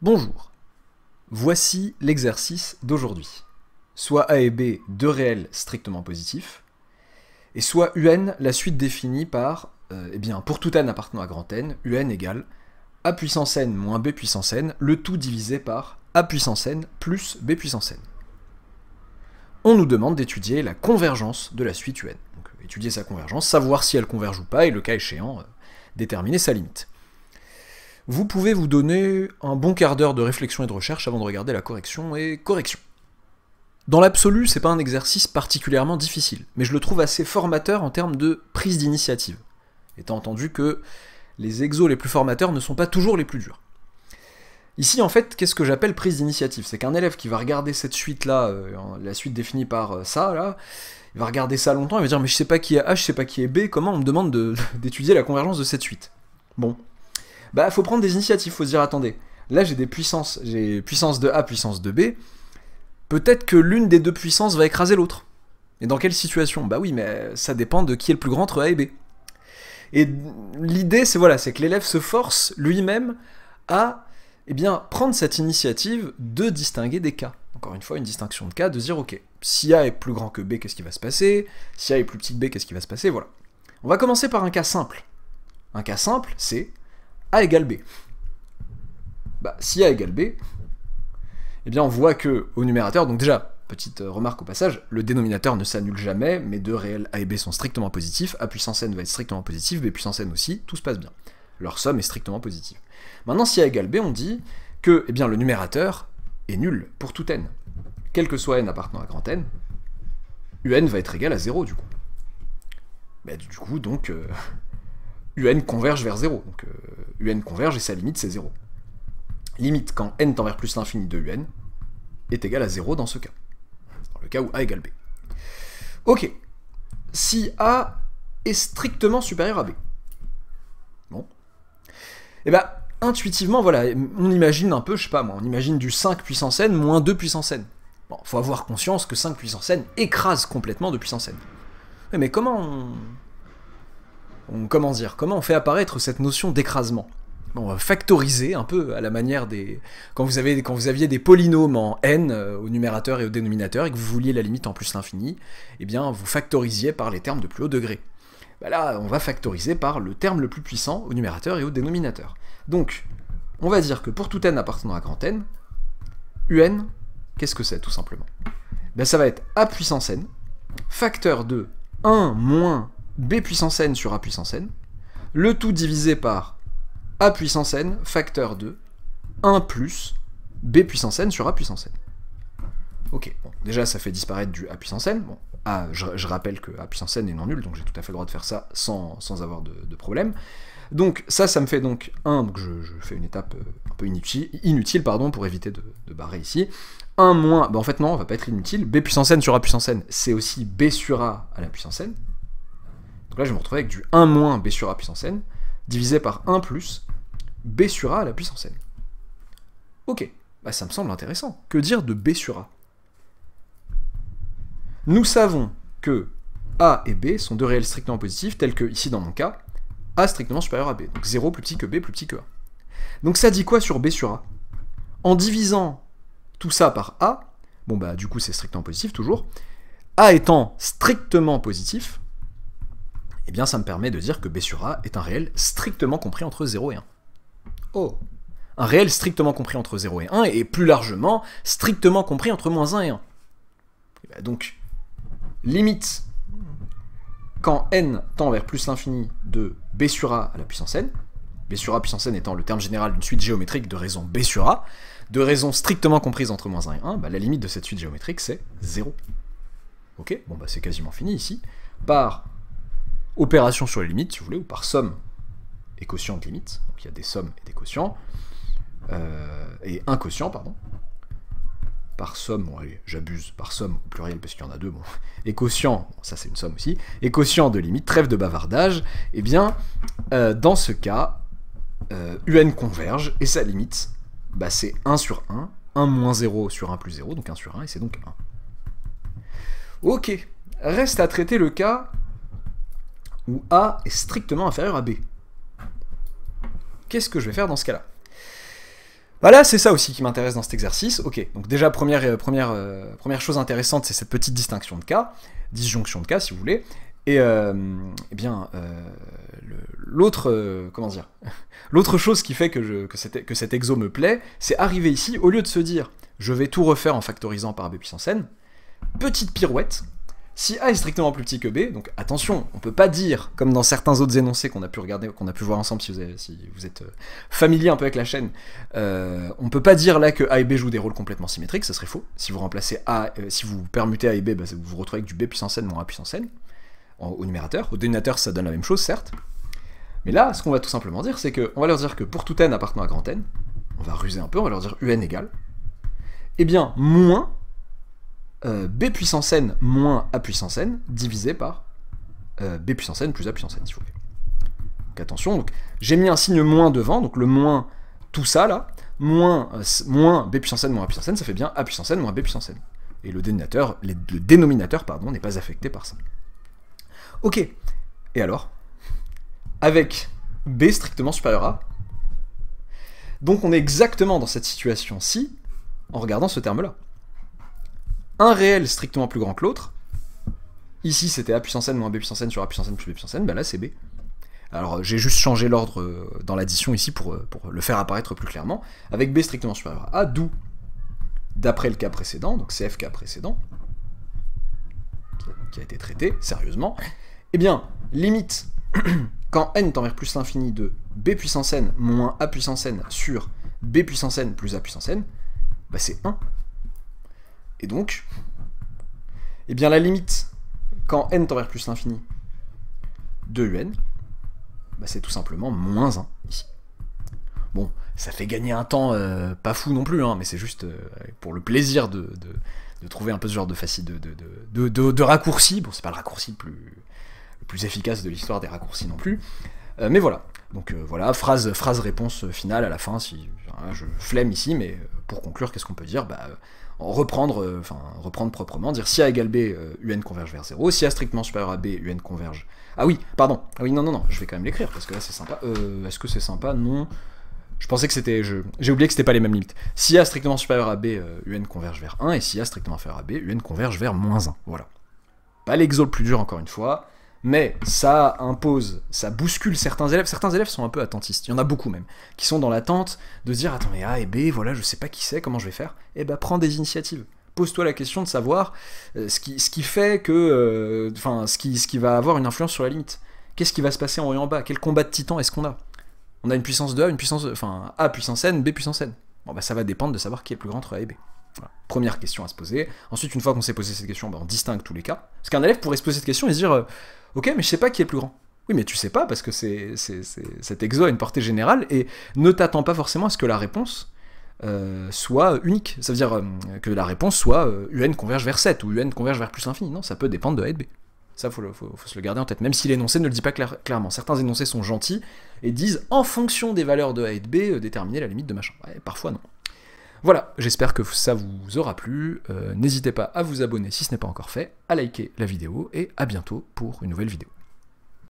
Bonjour, voici l'exercice d'aujourd'hui. Soit A et B, deux réels strictement positifs, et soit UN, la suite définie par, pour tout n appartenant à grand N, UN égale A puissance n moins B puissance n, le tout divisé par A puissance n plus B puissance n. On nous demande d'étudier la convergence de la suite UN. Donc étudier sa convergence, savoir si elle converge ou pas, et le cas échéant, déterminer sa limite. Vous pouvez vous donner un bon quart d'heure de réflexion et de recherche avant de regarder la correction et correction. Dans l'absolu, c'est pas un exercice particulièrement difficile, mais je le trouve assez formateur en termes de prise d'initiative, étant entendu que les exos les plus formateurs ne sont pas toujours les plus durs. Ici, en fait, qu'est-ce que j'appelle prise d'initiative? C'est qu'un élève qui va regarder cette suite-là, la suite définie par ça, là, il va regarder ça longtemps, il va dire « mais je sais pas qui est A, je sais pas qui est B, comment on me demande d'étudier la convergence de cette suite ?» Bon. Bah, faut prendre des initiatives, faut se dire, attendez, là j'ai des puissances, j'ai puissance de A, puissance de B, peut-être que l'une des deux puissances va écraser l'autre. Et dans quelle situation? Bah oui, mais ça dépend de qui est le plus grand entre A et B. Et l'idée, c'est voilà, c'est que l'élève se force lui-même à prendre cette initiative de distinguer des cas. Encore une fois, une distinction de cas, de dire, ok, si A est plus grand que B, qu'est-ce qui va se passer? Si A est plus petit que B, qu'est-ce qui va se passer? Voilà. On va commencer par un cas simple. Un cas simple, c'est A égale B. Bah, si A égale B, on voit que au numérateur, donc déjà, petite remarque au passage, le dénominateur ne s'annule jamais, mes deux réels A et B sont strictement positifs, A puissance n va être strictement positif, B puissance n aussi, tout se passe bien. Leur somme est strictement positive. Maintenant, si A égale B, on dit que le numérateur est nul pour tout n. Quel que soit n appartenant à grand n, UN va être égal à 0 du coup. Bah, du coup, donc, UN converge vers 0. Donc, UN converge et sa limite, c'est 0. Limite quand n tend vers plus l'infini de UN est égal à 0 dans ce cas. Dans le cas où A égale B. Ok. Si A est strictement supérieur à B. Bon. Intuitivement, voilà, on imagine un peu, je sais pas moi, on imagine du 5 puissance n moins 2 puissance n. Bon, faut avoir conscience que 5 puissance n écrase complètement 2 puissance n. Mais comment comment on fait apparaître cette notion d'écrasement? On va factoriser un peu à la manière des... Quand vous aviez des polynômes en n au numérateur et au dénominateur et que vous vouliez la limite en plus l'infini, vous factorisiez par les termes de plus haut degré. Bah là, on va factoriser par le terme le plus puissant au numérateur et au dénominateur. Donc, on va dire que pour tout n appartenant à grand n, un, qu'est-ce que c'est tout simplement? Ça va être a puissance n, facteur de 1 moins b puissance n sur a puissance n, le tout divisé par a puissance n, facteur de 1 plus b puissance n sur a puissance n. Ok, bon, déjà ça fait disparaître du a puissance n, bon, je rappelle que a puissance n est non nul, donc j'ai tout à fait le droit de faire ça sans avoir de problème. Donc ça me fait donc 1, donc je fais une étape un peu inutile pardon, pour éviter de barrer ici. 1 moins, en fait non, on va pas être inutile, b puissance n sur a puissance n, c'est aussi b sur a à la puissance n. Donc là je vais me retrouver avec du 1 moins b sur a puissance n, divisé par 1 plus b sur a à la puissance n. Ok, ça me semble intéressant. Que dire de b sur a? Nous savons que a et b sont deux réels strictement positifs, tels que, ici dans mon cas, a strictement supérieur à b. Donc 0 plus petit que b plus petit que a. Donc ça dit quoi sur b sur a? En divisant tout ça par a, du coup c'est strictement positif toujours, a étant strictement positif, ça me permet de dire que b sur a est un réel strictement compris entre 0 et 1. Oh! Un réel strictement compris entre 0 et 1, et plus largement, strictement compris entre moins 1 et 1. Donc, limite, quand n tend vers plus l'infini de b sur a à la puissance n, b sur a puissance n étant le terme général d'une suite géométrique de raison b sur a, de raison strictement comprise entre moins 1 et 1, la limite de cette suite géométrique, c'est 0. Ok? C'est quasiment fini ici. Par opération sur les limites, si vous voulez, ou par somme et quotient de limites. Donc il y a des sommes et des quotients. Et un quotient, pardon. Par somme, bon allez, j'abuse, par somme au pluriel parce qu'il y en a deux, bon. Et quotient, bon, ça c'est une somme aussi. Et quotient de limite, trêve de bavardage, dans ce cas, UN converge, et sa limite, c'est 1 sur 1, 1 moins 0 sur 1 plus 0, donc 1 sur 1, et c'est donc 1. Ok, reste à traiter le cas où A est strictement inférieur à B. Qu'est-ce que je vais faire dans ce cas-là? Voilà, c'est ça aussi qui m'intéresse dans cet exercice. Ok, donc déjà, première chose intéressante, c'est cette petite distinction de cas, disjonction de cas si vous voulez, et eh bien, l'autre, comment dire, l'autre chose qui fait que cet exo me plaît, c'est arriver ici, au lieu de se dire, je vais tout refaire en factorisant par b puissance n, petite pirouette, si A est strictement plus petit que B, donc attention, on peut pas dire, comme dans certains autres énoncés qu'on a pu regarder, qu'on a pu voir ensemble si vous êtes familier un peu avec la chaîne, on peut pas dire là que A et B jouent des rôles complètement symétriques, ça serait faux. Si vous remplacez A, si vous permutez A et B, bah, vous vous retrouvez avec du B puissance n moins A puissance n au numérateur. Au dénominateur, ça donne la même chose, certes. Mais là, ce qu'on va tout simplement dire, c'est qu'on va leur dire que pour tout n appartenant à grand N, on va ruser un peu, on va leur dire un égale, eh bien, moins b puissance n moins a puissance n divisé par b puissance n plus a puissance n, s'il vous plaît. Donc attention, j'ai mis un signe moins devant, donc le moins, tout ça là, moins b puissance n moins a puissance n, ça fait bien a puissance n moins b puissance n. Et le dénominateur pardon, n'est pas affecté par ça. Ok, et alors avec b strictement supérieur à, donc on est exactement dans cette situation-ci en regardant ce terme-là. Un réel strictement plus grand que l'autre, ici c'était a puissance n moins b puissance n sur a puissance n plus b puissance n, bah là c'est b. Alors j'ai juste changé l'ordre dans l'addition ici pour le faire apparaître plus clairement, avec b strictement supérieur à a, d'où, d'après le cas précédent, donc CF cas précédent, qui a été traité sérieusement, eh bien, limite, quand n tend vers plus l'infini de b puissance n moins a puissance n sur b puissance n plus a puissance n, bah c'est 1. Et donc, eh bien la limite, quand n tend vers plus l'infini de un, bah c'est tout simplement moins 1, ici. Bon, ça fait gagner un temps pas fou non plus, hein, mais c'est juste pour le plaisir de trouver un peu ce genre de raccourci. Bon, c'est pas le raccourci le plus efficace de l'histoire des raccourcis non plus, mais voilà. Donc voilà, phrase-réponse finale à la fin, si je flemme ici, mais pour conclure, qu'est-ce qu'on peut dire? Bah, reprendre proprement, dire si A égale B, un converge vers 0, si A strictement supérieur à B, un converge... Ah oui, pardon, ah oui, non, je vais quand même l'écrire, parce que là c'est sympa. Est-ce que c'est sympa? Non. Je pensais que c'était... J'ai oublié que c'était pas les mêmes limites. Si A strictement supérieur à B, un converge vers 1, et si A strictement inférieur à B, un converge vers moins 1. Voilà. Pas l'exo le plus dur, encore une fois, mais ça impose, ça bouscule certains élèves. Certains élèves sont un peu attentistes, il y en a beaucoup même, qui sont dans l'attente de se dire « Attends, mais A et B, voilà, je sais pas qui c'est, comment je vais faire ?» Eh ben, prends des initiatives. Pose-toi la question de savoir ce qui fait que... Enfin, ce qui va avoir une influence sur la limite. Qu'est-ce qui va se passer en haut et en bas? Quel combat de titan est-ce qu'on a? On a une puissance de A, une puissance de... Enfin, A puissance n, B puissance n. Bon, bah ça va dépendre de savoir qui est le plus grand entre A et B. Voilà. Première question à se poser. Ensuite, une fois qu'on s'est posé cette question, bah, on distingue tous les cas. Parce qu'un élève pourrait se poser cette question et se dire ok, mais je sais pas qui est le plus grand. Oui, mais tu sais pas, parce que cet exo a une portée générale, et ne t'attends pas forcément à ce que la réponse soit unique. Ça veut dire que la réponse soit un converge vers 7, ou un converge vers plus l'infini. Non, ça peut dépendre de A et de B. Ça, faut se le garder en tête, même si l'énoncé ne le dit pas clairement. Certains énoncés sont gentils et disent, en fonction des valeurs de A et de B, déterminer la limite de machin. Ouais, parfois non. Voilà, j'espère que ça vous aura plu. N'hésitez pas à vous abonner si ce n'est pas encore fait, à liker la vidéo, et à bientôt pour une nouvelle vidéo.